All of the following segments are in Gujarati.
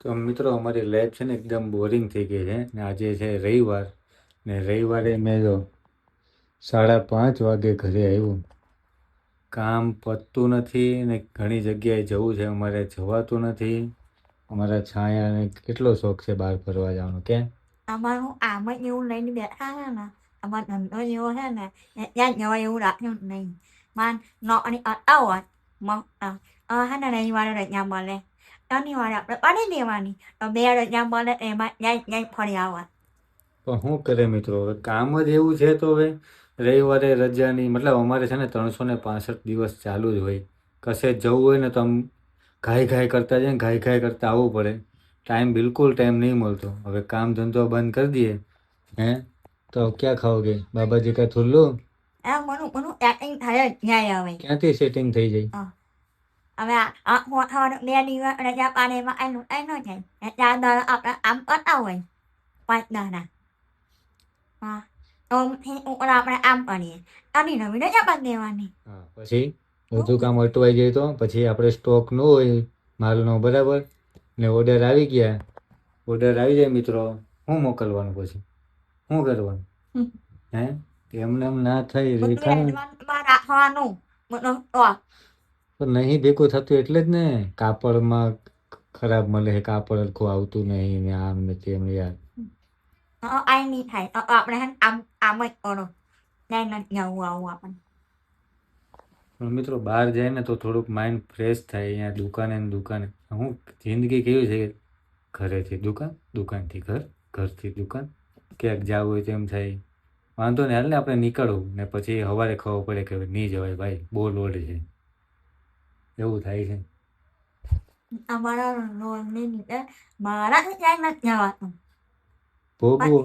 તો મિત્રો અમારી લાઈફ છે ને એકદમ બોરિંગ થઈ ગઈ છે ને આજે છે રવિવાર ને રવિવારે મેં જો 5:30 વાગે ઘરે આવ્યું. કામ પતતું નથી ને ઘણી જગ્યાએ જવું છે, અમારે જવાતું નથી. અમારા છાયાને કેટલો શોખ છે બહાર ફરવા જવાનો. ક્યાં અમારું આમ જ એવું લઈને બેઠા છે ને, અમારો ધંધો જેવો છે ને ત્યાં જવા એવું રાખ્યું જ નહીં. માન નોકરી કરતા હોય હે ને રવિવારે રજા મળે, શનિવારે આપણે પાડી દેવાની તો 2 રજા મળે એમાં ક્યાંય ફરી આવવા. પણ શું કરે મિત્રો, હવે કામ જ એવું છે. તો હવે રવિવારે રજાની મતલબ અમારે છે ને 365 દિવસ ચાલુ જ હોય. કશે જવું હોય ને તો આમ ઘાય કરતા જાય ને ઘાય કરતા આવવું પડે. બિલકુલ ટાઈમ નહીં મળતો. હવે કામ ધંધો બંધ કરી દઈએ હે તો ક્યાં ખાઓગે બાબાજી કા થુલ્લું. એમ બધું સેટિંગ થાય જ જાય હવે. ક્યાંથી સેટિંગ થઈ જાય? હવે આ 2 દિવસ રજા પાડે એમાં આનું કઈ ન જાય. 4 દાડા આપણે આમ કરતા હોય 5 દાડા. હા તો ઉપર આપણે આમ કરીએ, આની નવી રજા પાડી દેવાની. પછી બધું કામ અટવાઈ જાય તો પછી આપણે સ્ટોક ન હોય માલનો, બરાબર ને ઓર્ડર આવી ગયા, ઓર્ડર આવી જાય મિત્રો, શું મોકલવાનું પછી શું કરવાનું? હે એમને એમ ના થઈ રાખવાનું બધું પણ નહીં ભેગું થતું એટલે જ ને કાપડમાં ખરાબ મળે છે, કાપડ હરખું આવતું નહીં ને આમ ને તેમ. યાર આ નહીં થાય તો આપણે આમ જ કરો, ત્યાં નથી જવું આવું આપણને. પણ મિત્રો બહાર જાય ને તો થોડુંક માઇન્ડ ફ્રેશ થાય. અહીંયા દુકાને ને દુકાને હું જિંદગી કેવી છે, ઘરેથી દુકાન, દુકાનથી ઘર, ઘરથી દુકાન. ક્યાંક જવું હોય તેમ થાય. વાંધો ને હાલ ને આપણે નીકળવું ને પછી સવારે ખબર પડે કે નહીં જવાય ભાઈ, બહુ લોડ છે, એવું થાય છે. અમારા રોડની નીચે મારાથી ક્યાંય નથી જવાતું. ભોગવો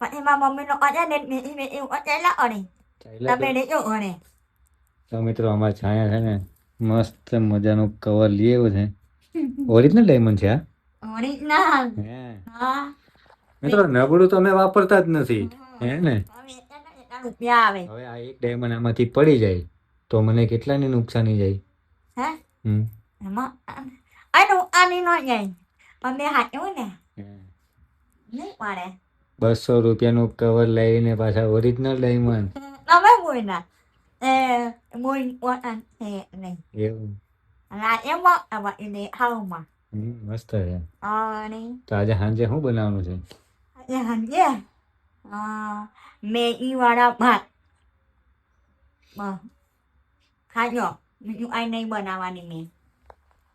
પછી મારા મમ્મી લોકો છે ને એવું ચાલ્યા કરે તમે નહીં કરે. તો મિત્રો અમારા છાયા છે ને મસ્ત મજાનું કવર લઈ આવ્યો છે. ઓરિજિનલ ડાયમંડ છે આ. ઓરિજિનલ. હા મિત્રો નબળું તો અમે વાપરતા જ નથી હે ને. રૂપિયા આવે. હવે આ એક ડાયમંડ આમાંથી પડી જાય તો મને કેટલાની નુકસાની જાય? હે એમાં આની ન જાય અમે હાચવું ને નહીં પડે. 200 રૂપિયાનું કવર લઈને પાછા ઓરિજિનલ ડાયમંડ. તમે બોયના બોય પોતાન છે નહીં એવું એમાં તમારી દેખાવમાં મસ્ત છે. અને તો આજે સાંજે શું બનાવવાનું છે? આજે સાંજે મેગી વાળા ભાત ખાજો, બીજું કાંઈ નહીં બનાવવાની. મેં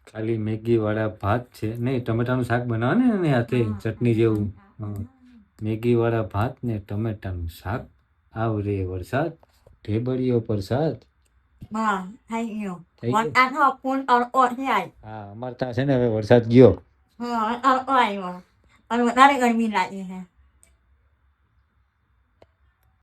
ખાલી મેગી વાળા ભાત છે? નહીં, ટમેટાનું શાક બનાવવાનું ને હાથે ચટણી જેવું. મેગી વાળા ભાત ને ટમેટાનું શાક. આવરે વરસાદ ઢેબરીઓ પ્રસાદ. હા અમારે ત્યાં છે ને હવે વરસાદ ગયો. તડકો આવ્યો પણ વધારે ગરમી લાગે છે.